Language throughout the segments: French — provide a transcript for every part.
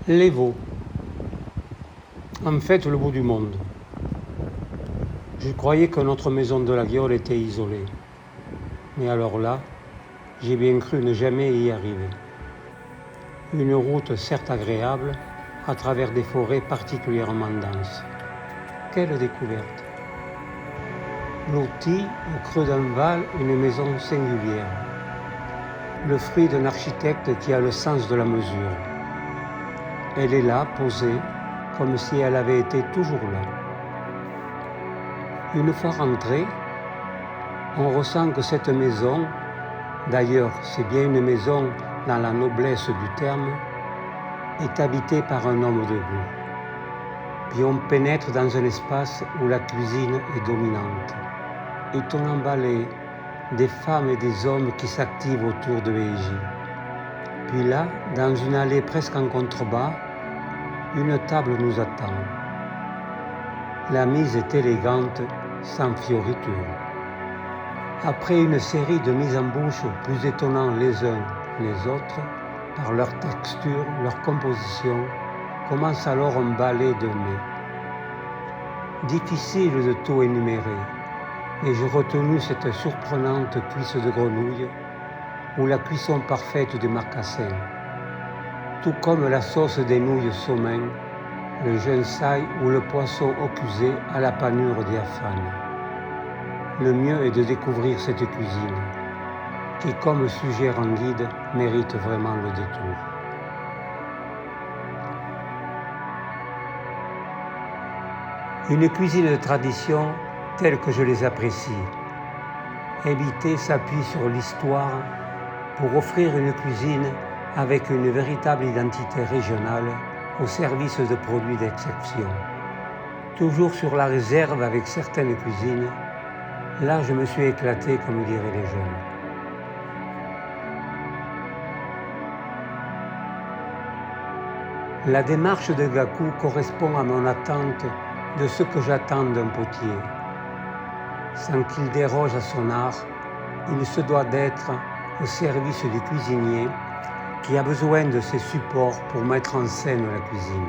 Les veaux. En fait, le bout du monde. Je croyais que notre maison de la Guiole était isolée. Mais alors là, j'ai bien cru ne jamais y arriver. Une route certes agréable, à travers des forêts particulièrement denses. Quelle découverte! L'outil, au creux d'un val, une maison singulière. Le fruit d'un architecte qui a le sens de la mesure. Elle est là, posée, comme si elle avait été toujours là. Une fois rentré, on ressent que cette maison, d'ailleurs c'est bien une maison dans la noblesse du terme, est habitée par un homme debout. Puis on pénètre dans un espace où la cuisine est dominante. Étonnant ballet, des femmes et des hommes qui s'activent autour de Heiji. Puis là, dans une allée presque en contrebas, une table nous attend. La mise est élégante, sans fioriture. Après une série de mises en bouche plus étonnants les uns les autres, par leur texture, leur composition, commence alors un ballet de mets. Difficile de tout énumérer, et j'ai retenu cette surprenante cuisse de grenouille ou la cuisson parfaite du marcassin, tout comme la sauce des nouilles saumon, le gensaï ou le poisson occusé à la panure diaphane. Le mieux est de découvrir cette cuisine, qui, comme suggère un guide, mérite vraiment le détour. Une cuisine de tradition telle que je les apprécie. Éviter s'appuie sur l'histoire pour offrir une cuisine avec une véritable identité régionale au service de produits d'exception. Toujours sur la réserve avec certaines cuisines, là je me suis éclaté comme diraient les jeunes. La démarche de Gaku correspond à mon attente de ce que j'attends d'un potier. Sans qu'il déroge à son art, il se doit d'être au service du cuisinier qui a besoin de ses supports pour mettre en scène la cuisine.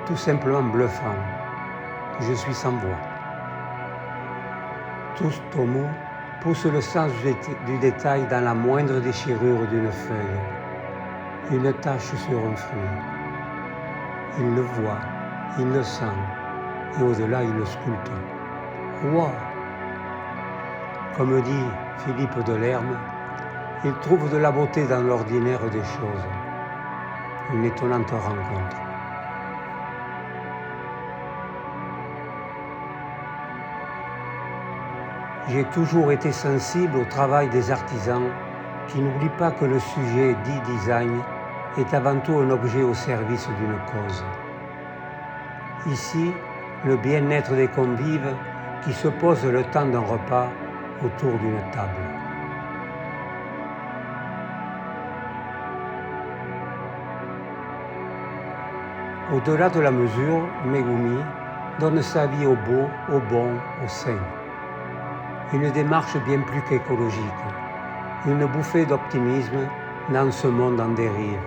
Tout simplement bluffant. Je suis sans voix. Tsutomu pousse le sens du détail dans la moindre déchirure d'une feuille, une tache sur un fruit. Il le voit, il le sent, et au-delà il le sculpte. Wow! Comme dit Philippe Delerme, il trouve de la beauté dans l'ordinaire des choses. Une étonnante rencontre. J'ai toujours été sensible au travail des artisans qui n'oublient pas que le sujet dit design est avant tout un objet au service d'une cause. Ici, le bien-être des convives qui se posent le temps d'un repas autour d'une table. Au-delà de la mesure, Megumi donne sa vie au beau, au bon, au sain. Une démarche bien plus qu'écologique, une bouffée d'optimisme dans ce monde en dérive.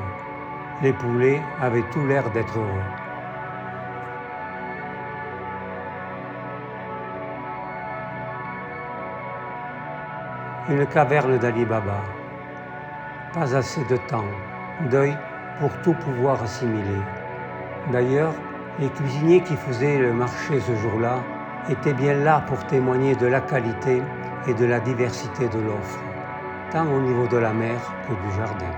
Les poulets avaient tout l'air d'être heureux. Une caverne d'Ali Baba. Pas assez de temps, d'œil pour tout pouvoir assimiler. D'ailleurs, les cuisiniers qui faisaient le marché ce jour-là étaient bien là pour témoigner de la qualité et de la diversité de l'offre, tant au niveau de la mer que du jardin.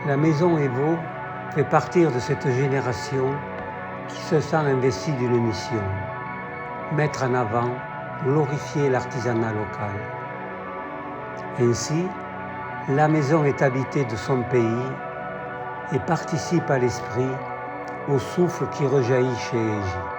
La maison Evo fait partir de cette génération qui se sent investie d'une mission, mettre en avant, glorifier l'artisanat local. Ainsi, la maison est habitée de son pays et participe à l'esprit, au souffle qui rejaillit chez Heiji.